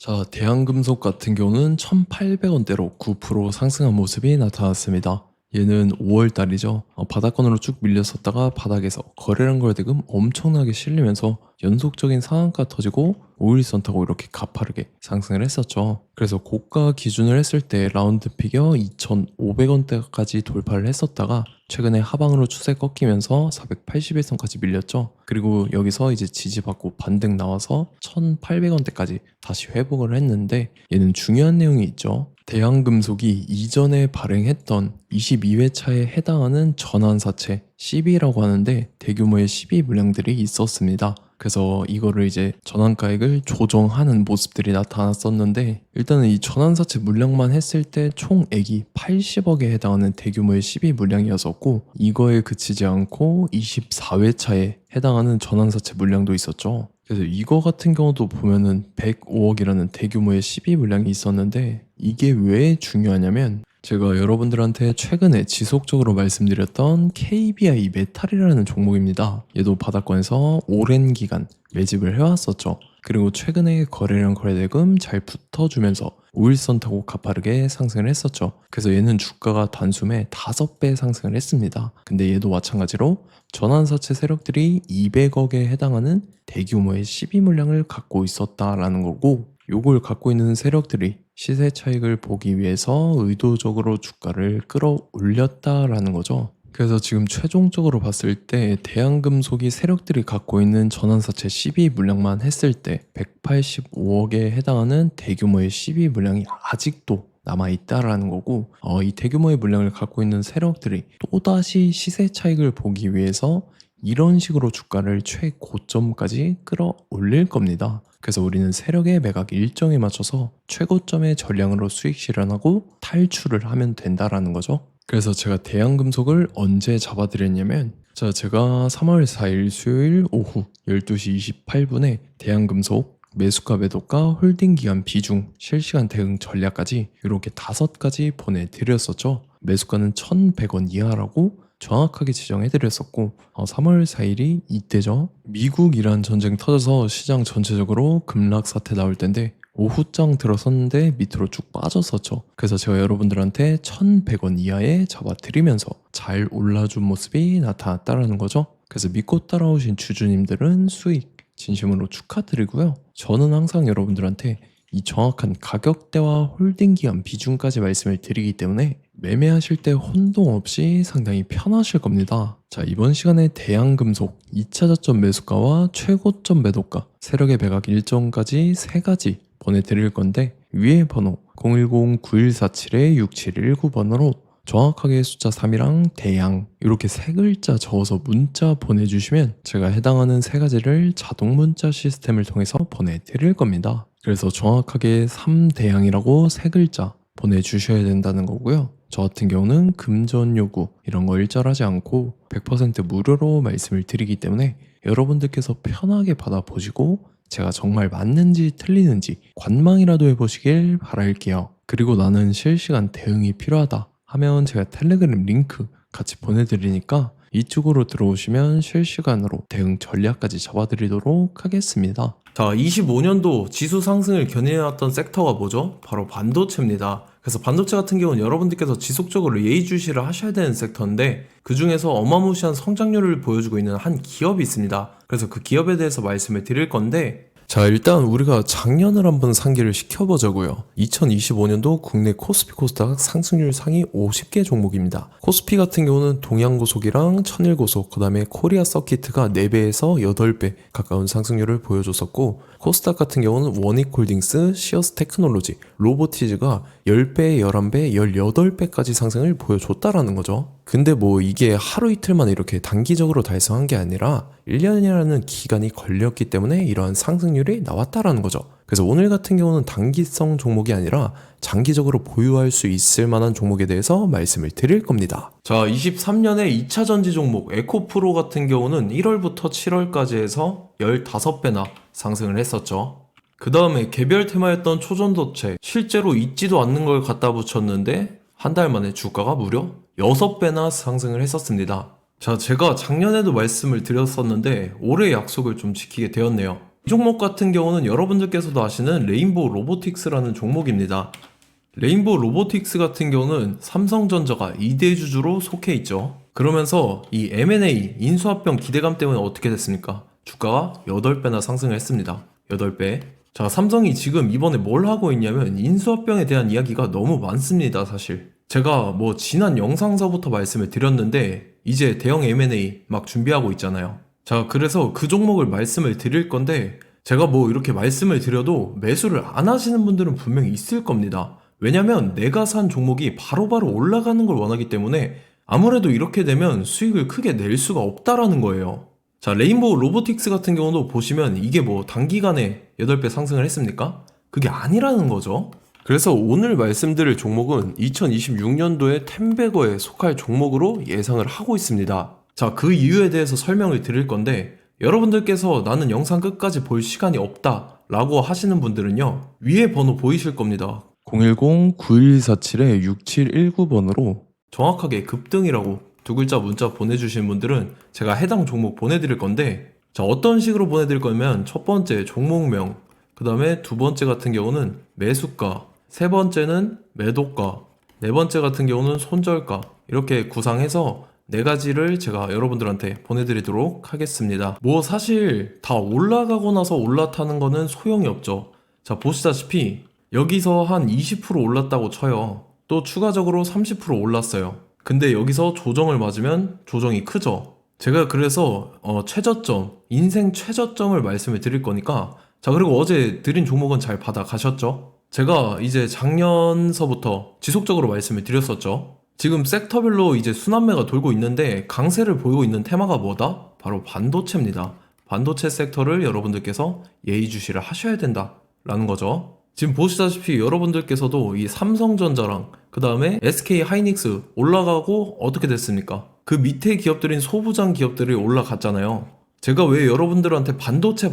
자, 대한금속 같은 경우는 1,800원대로 9% 상승한 모습이 나타났습니다. 얘는 5월 달이죠. 바닥권으로 쭉 밀렸었다가 바닥에서 거래량 거래대금 엄청나게 실리면서 연속적인 상한가 터지고 5일선 타고 이렇게 가파르게 상승을 했었죠. 그래서 고가 기준을 했을 때 라운드 피겨 2,500원대까지 돌파를 했었다가 최근에 하방으로 추세 꺾이면서 481선까지 밀렸죠. 그리고 여기서 이제 지지받고 반등 나와서 1,800원대까지 다시 회복을 했는데 얘는 중요한 내용이 있죠. 대한금속이 이전에 발행했던 22회차에 해당하는 전환사채 CB라고 하는데 대규모의 CB 물량들이 있었습니다. 그래서 이거를 이제 전환가액을 조정하는 모습들이 나타났었는데 일단은 이 전환사채 물량만 했을 때 총액이 80억에 해당하는 대규모의 CB 물량이었었고 이거에 그치지 않고 24회차에 해당하는 전환사채 물량도 있었죠. 그래서 이거 같은 경우도 보면은 105억이라는 대규모의 CB 물량이 있었는데 이게 왜 중요하냐면 제가 여러분들한테 최근에 지속적으로 말씀드렸던 KBI 메탈이라는 종목입니다. 얘도 바닥권에서 오랜 기간 매집을 해왔었죠. 그리고 최근에 거래량 거래대금 잘 붙어주면서 5일선 타고 가파르게 상승을 했었죠. 그래서 얘는 주가가 단숨에 5배 상승을 했습니다. 근데 얘도 마찬가지로 전환사채 세력들이 200억에 해당하는 대규모의 CB 물량을 갖고 있었다라는 거고 요걸 갖고 있는 세력들이 시세 차익을 보기 위해서 의도적으로 주가를 끌어올렸다라는 거죠. 그래서 지금 최종적으로 봤을 때 대한금속이 세력들이 갖고 있는 전환사채 CB 물량만 했을 때 185억에 해당하는 대규모의 CB 물량이 아직도 남아있다라는 거고 이 대규모의 물량을 갖고 있는 세력들이 또다시 시세 차익을 보기 위해서 이런 식으로 주가를 최고점까지 끌어올릴 겁니다. 그래서 우리는 세력의 매각 일정에 맞춰서 최고점의 전량으로 수익 실현하고 탈출을 하면 된다라는 거죠. 그래서 제가 대한금속을 언제 잡아드렸냐면 제가 3월 4일 수요일 오후 12시 28분에 대한금속 매수가 매도가 홀딩 기간 비중 실시간 대응 전략까지 이렇게 5가지 보내드렸었죠. 매수가는 1,100원 이하라고 정확하게 지정해드렸었고 3월 4일이 이때죠. 미국 이란 전쟁 터져서 시장 전체적으로 급락 사태 나올 텐데 오후장 들어섰는데 밑으로 쭉 빠졌었죠. 그래서 제가 여러분들한테 1,100원 이하에 잡아드리면서 잘 올라준 모습이 나타났다라는 거죠. 그래서 믿고 따라오신 주주님들은 수익 진심으로 축하드리고요. 저는 항상 여러분들한테 이 정확한 가격대와 홀딩 기간 비중까지 말씀을 드리기 때문에 매매하실 때 혼동 없이 상당히 편하실 겁니다. 자, 이번 시간에 대한금속 2차 저점 매수가와 최고점 매도가, 세력의 매각 일정까지 3가지 보내드릴 건데 위에 번호 010-9147-6719번으로 정확하게 숫자 3이랑 대양 이렇게 3글자 적어서 문자 보내주시면 제가 해당하는 3가지를 자동 문자 시스템을 통해서 보내드릴 겁니다. 그래서 정확하게 3대양이라고 3글자 보내주셔야 된다는 거고요. 저 같은 경우는 금전 요구 이런 거 일절하지 않고 100% 무료로 말씀을 드리기 때문에 여러분들께서 편하게 받아보시고 제가 정말 맞는지 틀리는지 관망이라도 해보시길 바랄게요. 그리고 나는 실시간 대응이 필요하다 하면 제가 텔레그램 링크 같이 보내드리니까 이쪽으로 들어오시면 실시간으로 대응 전략까지 잡아드리도록 하겠습니다. 자, 25년도 지수 상승을 견인해왔던 섹터가 뭐죠? 바로 반도체입니다. 그래서 반도체 같은 경우는 여러분들께서 지속적으로 예의주시를 하셔야 되는 섹터인데 그 중에서 어마무시한 성장률을 보여주고 있는 한 기업이 있습니다. 그래서 그 기업에 대해서 말씀을 드릴 건데 자, 일단 우리가 작년을 한번 상기를 시켜보자고요. 2025년도 국내 코스피 코스닥 상승률 상위 50개 종목입니다. 코스피 같은 경우는 동양고속이랑 천일고속, 그 다음에 코리아 서키트가 4배에서 8배 가까운 상승률을 보여줬었고 코스닥 같은 경우는 원익홀딩스, 시어스 테크놀로지, 로보티즈가 10배, 11배, 18배까지 상승을 보여줬다라는 거죠. 근데 뭐 이게 하루 이틀만 이렇게 단기적으로 달성한 게 아니라 1년이라는 기간이 걸렸기 때문에 이러한 상승률이 나왔다라는 거죠. 그래서 오늘 같은 경우는 단기성 종목이 아니라 장기적으로 보유할 수 있을 만한 종목에 대해서 말씀을 드릴 겁니다. 자, 23년에 2차 전지 종목 에코프로 같은 경우는 1월부터 7월까지 해서 15배나 상승을 했었죠. 그 다음에 개별 테마였던 초전도체 실제로 있지도 않는 걸 갖다 붙였는데 한 달 만에 주가가 무려 6배나 상승을 했었습니다. 자, 제가 작년에도 말씀을 드렸었는데 올해 약속을 좀 지키게 되었네요. 종목 같은 경우는 여러분들께서도 아시는 레인보우 로보틱스라는 종목입니다. 레인보우 로보틱스 같은 경우는 삼성전자가 2대 주주로 속해 있죠. 그러면서 이 M&A 인수합병 기대감 때문에 어떻게 됐습니까? 주가가 8배나 상승을 했습니다. 8배. 자, 삼성이 지금 이번에 뭘 하고 있냐면 인수합병에 대한 이야기가 너무 많습니다, 사실. 제가 뭐 지난 영상서부터 말씀을 드렸는데 이제 대형 M&A 막 준비하고 있잖아요. 자, 그래서 그 종목을 말씀을 드릴 건데 제가 뭐 이렇게 말씀을 드려도 매수를 안 하시는 분들은 분명히 있을 겁니다. 왜냐면 내가 산 종목이 바로바로 올라가는 걸 원하기 때문에 아무래도 이렇게 되면 수익을 크게 낼 수가 없다라는 거예요. 자, 레인보우 로보틱스 같은 경우도 보시면 이게 뭐 단기간에 8배 상승을 했습니까? 그게 아니라는 거죠. 그래서 오늘 말씀드릴 종목은 2026년도에 템베거에 속할 종목으로 예상을 하고 있습니다. 자, 그 이유에 대해서 설명을 드릴 건데 여러분들께서 나는 영상 끝까지 볼 시간이 없다 라고 하시는 분들은요, 위에 번호 보이실 겁니다. 010-9147-6719번으로 정확하게 급등이라고 두 글자 문자 보내주신 분들은 제가 해당 종목 보내드릴 건데, 자, 어떤 식으로 보내드릴 거냐면 첫 번째 종목명, 그 다음에 두 번째 같은 경우는 매수가, 세 번째는 매도가, 네 번째 같은 경우는 손절가, 이렇게 구상해서 네 가지를 제가 여러분들한테 보내드리도록 하겠습니다. 뭐 사실 다 올라가고 나서 올라타는 거는 소용이 없죠. 자, 보시다시피 여기서 한 20% 올랐다고 쳐요. 또 추가적으로 30% 올랐어요. 근데 여기서 조정을 맞으면 조정이 크죠. 제가 그래서 최저점, 인생 최저점을 말씀을 드릴 거니까, 자, 그리고 어제 드린 종목은 잘 받아가셨죠? 제가 이제 작년서부터 지속적으로 말씀을 드렸었죠. 지금 섹터별로 이제 순환매가 돌고 있는데 강세를 보이고 있는 테마가 뭐다? 바로 반도체입니다. 반도체 섹터를 여러분들께서 예의주시를 하셔야 된다라는 거죠. 지금 보시다시피 여러분들께서도 이 삼성전자랑 그 다음에 SK 하이닉스 올라가고 어떻게 됐습니까? 그 밑에 기업들인 소부장 기업들이 올라갔잖아요. 제가 왜 여러분들한테 반도체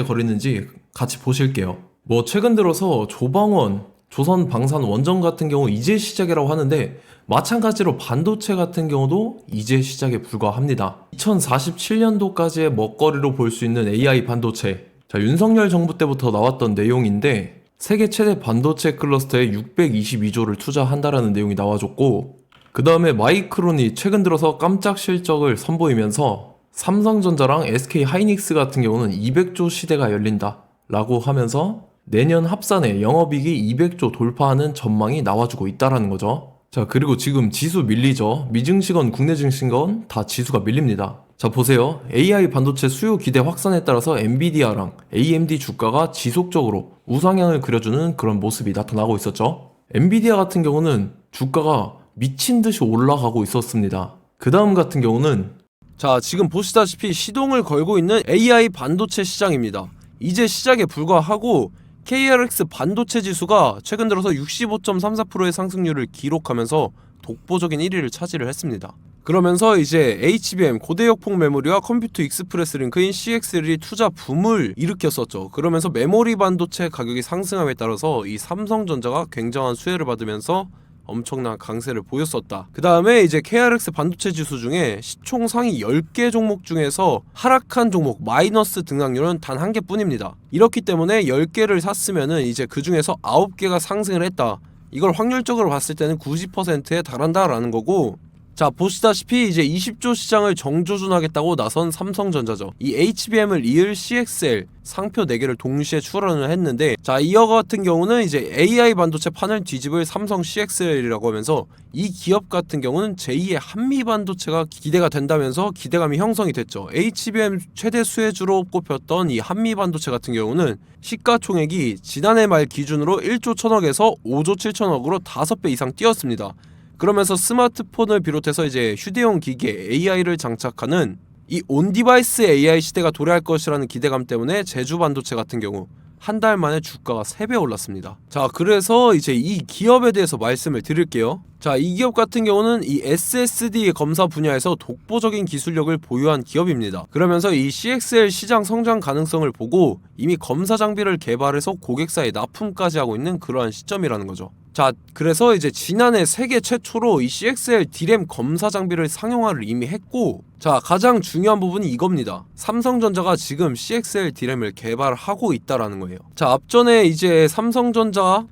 거리는지 같이 보실게요. 뭐 최근 들어서 조방원, 조선방산 원전 같은 경우 이제 시작이라고 하는데 마찬가지로 반도체 같은 경우도 이제 시작에 불과합니다. 2047년도까지의 먹거리로 볼 수 있는 AI 반도체. 자, 윤석열 정부 때부터 나왔던 내용인데 세계 최대 반도체 클러스터에 622조를 투자한다라는 내용이 나와줬고, 그 다음에 마이크론이 최근 들어서 깜짝 실적을 선보이면서 삼성전자랑 SK 하이닉스 같은 경우는 200조 시대가 열린다 라고 하면서 내년 합산에 영업이익이 200조 돌파하는 전망이 나와주고 있다라는 거죠. 자, 그리고 지금 지수 밀리죠. 미증시건 국내 증시건 다 지수가 밀립니다. 자, 보세요. AI 반도체 수요 기대 확산에 따라서 엔비디아랑 AMD 주가가 지속적으로 우상향을 그려주는 그런 모습이 나타나고 있었죠. 엔비디아 같은 경우는 주가가 미친 듯이 올라가고 있었습니다. 그 다음 같은 경우는, 자, 지금 보시다시피 시동을 걸고 있는 AI 반도체 시장입니다. 이제 시작에 불과하고 KRX 반도체 지수가 최근 들어서 65.34%의 상승률을 기록하면서 독보적인 1위를 차지를 했습니다. 그러면서 이제 HBM 고대역폭 메모리와 컴퓨터 익스프레스 링크인 CXL이 투자 붐을 일으켰었죠. 그러면서 메모리 반도체 가격이 상승함에 따라서 이 삼성전자가 굉장한 수혜를 받으면서 엄청난 강세를 보였었다. 그 다음에 이제 KRX 반도체 지수 중에 시총 상위 10개 종목 중에서 하락한 종목 마이너스 등락률은 단 1개뿐입니다. 이렇기 때문에 10개를 샀으면은 이제 그 중에서 9개가 상승을 했다. 이걸 확률적으로 봤을 때는 90%에 달한다라는 거고, 자, 보시다시피 이제 20조 시장을 정조준하겠다고 나선 삼성전자죠. 이 HBM을 이을 CXL 상표 4개를 동시에 출원을 했는데, 자, 이어 같은 경우는 이제 AI 반도체 판을 뒤집을 삼성 CXL이라고 하면서 이 기업 같은 경우는 제2의 한미 반도체가 기대가 된다면서 기대감이 형성이 됐죠. HBM 최대 수혜주로 꼽혔던 이 한미 반도체 같은 경우는 시가총액이 지난해 말 기준으로 1조 1000억에서 5조 7천억으로 5배 이상 뛰었습니다. 그러면서 스마트폰을 비롯해서 이제 휴대용 기기에 AI를 장착하는 이 온디바이스 AI 시대가 도래할 것이라는 기대감 때문에 제주 반도체 같은 경우 한 달 만에 주가가 3배 올랐습니다. 자, 그래서 이제 이 기업에 대해서 말씀을 드릴게요. 자, 이 기업 같은 경우는 이 SSD 검사 분야에서 독보적인 기술력을 보유한 기업입니다. 그러면서 이 CXL 시장 성장 가능성을 보고 이미 검사 장비를 개발해서 고객사에 납품까지 하고 있는 그러한 시점이라는 거죠. 자, 그래서 이제 지난해 세계 최초로 이 CXL D램 검사 장비를 상용화를 이미 했고, 자, 가장 중요한 부분이 이겁니다. 삼성전자가 지금 CXL D램을 개발하고 있다라는 거예요. 자, 앞전에 이제 삼성전자가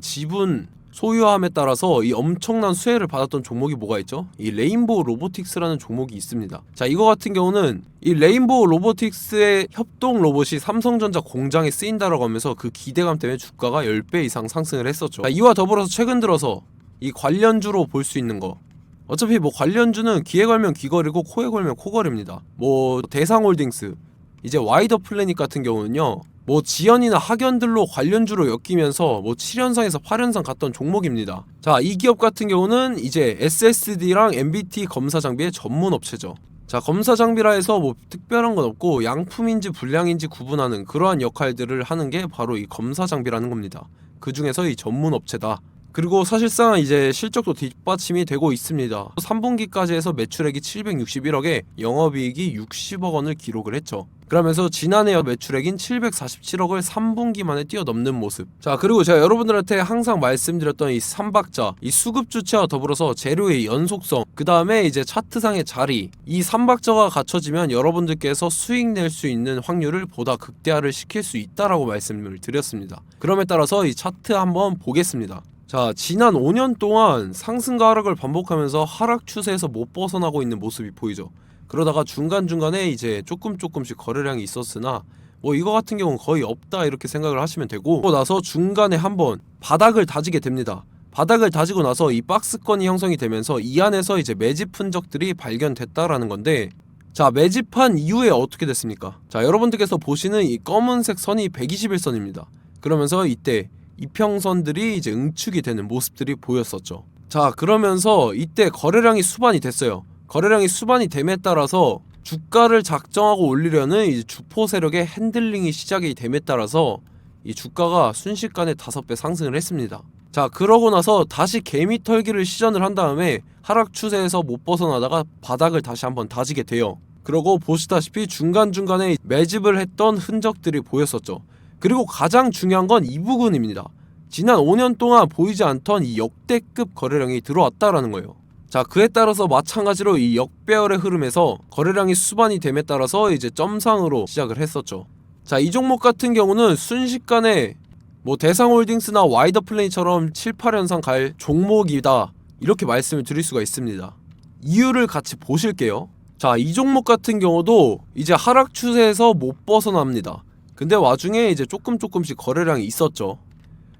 지분 소유함에 따라서 이 엄청난 수혜를 받았던 종목이 뭐가 있죠? 이 레인보우 로보틱스라는 종목이 있습니다. 자, 이거 같은 경우는 이 레인보우 로보틱스의 협동 로봇이 삼성전자 공장에 쓰인다라고 하면서 그 기대감 때문에 주가가 10배 이상 상승을 했었죠. 자, 이와 더불어서 최근 들어서 이 관련주로 볼 수 있는 거, 어차피 뭐 관련주는 귀에 걸면 귀걸이고 코에 걸면 코걸입니다. 뭐 대상홀딩스, 이제 와이더 플래닛 같은 경우는요, 뭐 지연이나 학연들로 관련주로 엮이면서 뭐 7연상에서 8연상 갔던 종목입니다. 자, 이 기업 같은 경우는 이제 SSD랑 MBT 검사 장비의 전문 업체죠. 자, 검사 장비라 해서 뭐 특별한 건 없고 양품인지 불량인지 구분하는 그러한 역할들을 하는 게 바로 이 검사 장비라는 겁니다. 그 중에서 이 전문 업체다. 그리고 사실상 이제 실적도 뒷받침이 되고 있습니다. 3분기까지 해서 매출액이 761억에 영업이익이 60억 원을 기록을 했죠. 그러면서 지난해 매출액인 747억을 3분기 만에 뛰어넘는 모습. 자, 그리고 제가 여러분들한테 항상 말씀드렸던 이 3박자, 이 수급 주체와 더불어서 재료의 연속성, 그 다음에 이제 차트상의 자리, 이 3박자가 갖춰지면 여러분들께서 수익 낼 수 있는 확률을 보다 극대화를 시킬 수 있다라고 말씀을 드렸습니다. 그럼에 따라서 이 차트 한번 보겠습니다. 자, 지난 5년 동안 상승과 하락을 반복하면서 하락 추세에서 못 벗어나고 있는 모습이 보이죠. 그러다가 중간중간에 이제 조금씩 거래량이 있었으나 뭐 이거 같은 경우는 거의 없다 이렇게 생각을 하시면 되고, 그러고 나서 중간에 한번 바닥을 다지게 됩니다. 바닥을 다지고 나서 이 박스권이 형성이 되면서 이 안에서 이제 매집 흔적들이 발견됐다라는 건데, 자, 매집한 이후에 어떻게 됐습니까? 자, 여러분들께서 보시는 이 검은색 선이 121선입니다. 그러면서 이때 이평선들이 이제 응축이 되는 모습들이 보였었죠. 자, 그러면서 이때 거래량이 수반이 됐어요. 거래량이 수반이 됨에 따라서 주가를 작정하고 올리려는 이제 주포 세력의 핸들링이 시작이 됨에 따라서 이 주가가 순식간에 5배 상승을 했습니다. 자, 그러고 나서 다시 개미 털기를 시전을 한 다음에 하락 추세에서 못 벗어나다가 바닥을 다시 한번 다지게 돼요. 그러고 보시다시피 중간중간에 매집을 했던 흔적들이 보였었죠. 그리고 가장 중요한 건 이 부분입니다. 지난 5년 동안 보이지 않던 이 역대급 거래량이 들어왔다라는 거예요. 자, 그에 따라서 마찬가지로 이 역배열의 흐름에서 거래량이 수반이 됨에 따라서 이제 점상으로 시작을 했었죠. 자, 이 종목 같은 경우는 순식간에 뭐 대상홀딩스나 와이더 플레이처럼 7, 8연상 갈 종목이다 이렇게 말씀을 드릴 수가 있습니다. 이유를 같이 보실게요. 자, 이 종목 같은 경우도 이제 하락 추세에서 못 벗어납니다. 근데 와중에 이제 조금씩 거래량이 있었죠.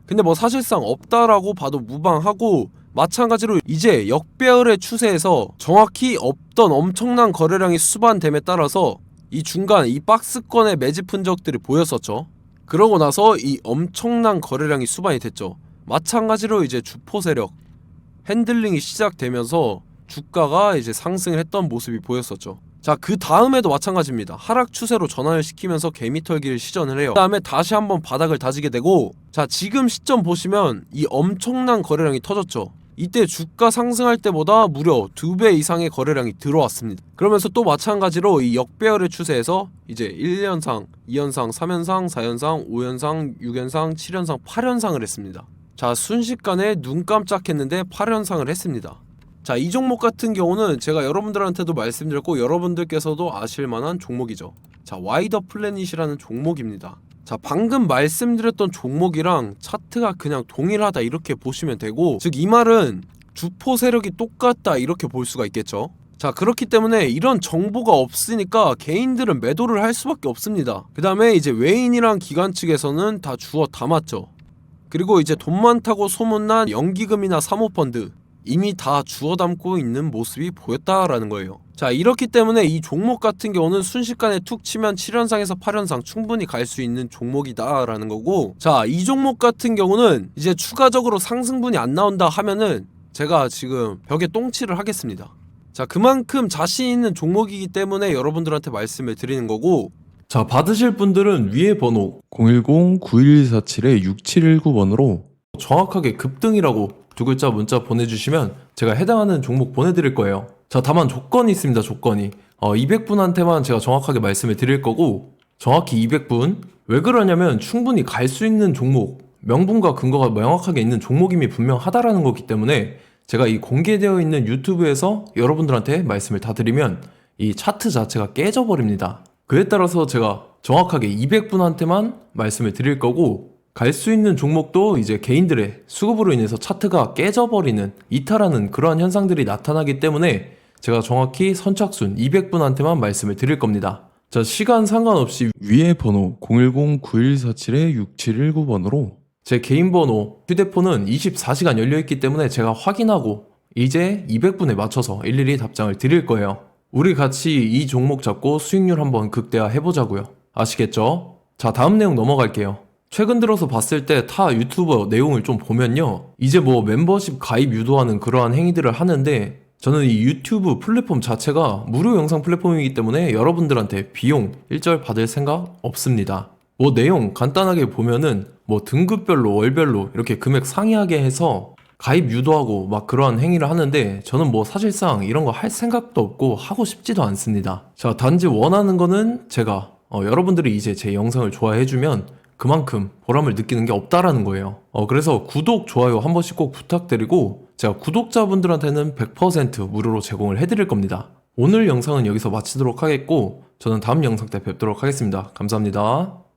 근데 뭐 사실상 없다라고 봐도 무방하고, 마찬가지로 이제 역배열의 추세에서 정확히 없던 엄청난 거래량이 수반됨에 따라서 이 중간 이 박스권의 매집 흔적들이 보였었죠. 그러고 나서 이 엄청난 거래량이 수반이 됐죠. 마찬가지로 이제 주포 세력 핸들링이 시작되면서 주가가 이제 상승을 했던 모습이 보였었죠. 자, 그 다음에도 마찬가지입니다. 하락 추세로 전환을 시키면서 개미 털기를 시전을 해요. 그 다음에 다시 한번 바닥을 다지게 되고, 자, 지금 시점 보시면 이 엄청난 거래량이 터졌죠. 이때 주가 상승할 때보다 무려 2배 이상의 거래량이 들어왔습니다. 그러면서 또 마찬가지로 이 역배열의 추세에서 이제 1연상, 2연상, 3연상, 4연상, 5연상, 6연상, 7연상, 8연상을 했습니다. 자, 순식간에 눈 깜짝했는데 8연상을 했습니다. 자, 이 종목 같은 경우는 제가 여러분들한테도 말씀드렸고 여러분들께서도 아실만한 종목이죠. 자, 와이더 플래닛이라는 종목입니다. 자, 방금 말씀드렸던 종목이랑 차트가 그냥 동일하다 이렇게 보시면 되고, 즉 이 말은 주포 세력이 똑같다 이렇게 볼 수가 있겠죠. 자, 그렇기 때문에 이런 정보가 없으니까 개인들은 매도를 할 수밖에 없습니다. 그 다음에 이제 외인이랑 기관 측에서는 다 주워 담았죠. 그리고 이제 돈 많다고 소문난 연기금이나 사모펀드 이미 다 주워 담고 있는 모습이 보였다라는 거예요. 자, 이렇기 때문에 이 종목 같은 경우는 순식간에 툭 치면 7연상에서 8연상 충분히 갈 수 있는 종목이다 라는 거고, 자, 이 종목 같은 경우는 이제 추가적으로 상승분이 안 나온다 하면은 제가 지금 벽에 똥칠을 하겠습니다. 자, 그만큼 자신 있는 종목이기 때문에 여러분들한테 말씀을 드리는 거고, 자, 받으실 분들은 위에 번호 010-9147-6719번으로 정확하게 급등이라고 두 글자 문자 보내주시면 제가 해당하는 종목 보내드릴 거예요. 자, 다만 조건이 있습니다. 조건이 200분한테만 제가 정확하게 말씀을 드릴 거고, 정확히 200분. 왜 그러냐면 충분히 갈 수 있는 종목 명분과 근거가 명확하게 있는 종목임이 분명하다라는 거기 때문에 제가 이 공개되어 있는 유튜브에서 여러분들한테 말씀을 다 드리면 이 차트 자체가 깨져버립니다. 그에 따라서 제가 정확하게 200분한테만 말씀을 드릴 거고, 갈 수 있는 종목도 이제 개인들의 수급으로 인해서 차트가 깨져버리는, 이탈하는 그러한 현상들이 나타나기 때문에 제가 정확히 선착순 200분한테만 말씀을 드릴 겁니다. 자, 시간 상관없이 위에 번호 010-9147-6719번으로 제 개인 번호, 휴대폰은 24시간 열려있기 때문에 제가 확인하고 이제 200분에 맞춰서 일일이 답장을 드릴 거예요. 우리 같이 이 종목 잡고 수익률 한번 극대화 해보자고요. 아시겠죠? 자, 다음 내용 넘어갈게요. 최근 들어서 봤을 때 타 유튜버 내용을 좀 보면요, 이제 뭐 멤버십 가입 유도하는 그러한 행위들을 하는데, 저는 이 유튜브 플랫폼 자체가 무료 영상 플랫폼이기 때문에 여러분들한테 비용 일절 받을 생각 없습니다. 뭐 내용 간단하게 보면은 뭐 등급별로 월별로 이렇게 금액 상이하게 해서 가입 유도하고 막 그러한 행위를 하는데, 저는 뭐 사실상 이런 거 할 생각도 없고 하고 싶지도 않습니다. 자, 단지 원하는 거는 제가 여러분들이 이제 제 영상을 좋아해주면 그만큼 보람을 느끼는 게 없다라는 거예요. 그래서 구독, 좋아요 한 번씩 꼭 부탁드리고, 제가 구독자분들한테는 100% 무료로 제공을 해드릴 겁니다. 오늘 영상은 여기서 마치도록 하겠고, 저는 다음 영상 때 뵙도록 하겠습니다. 감사합니다.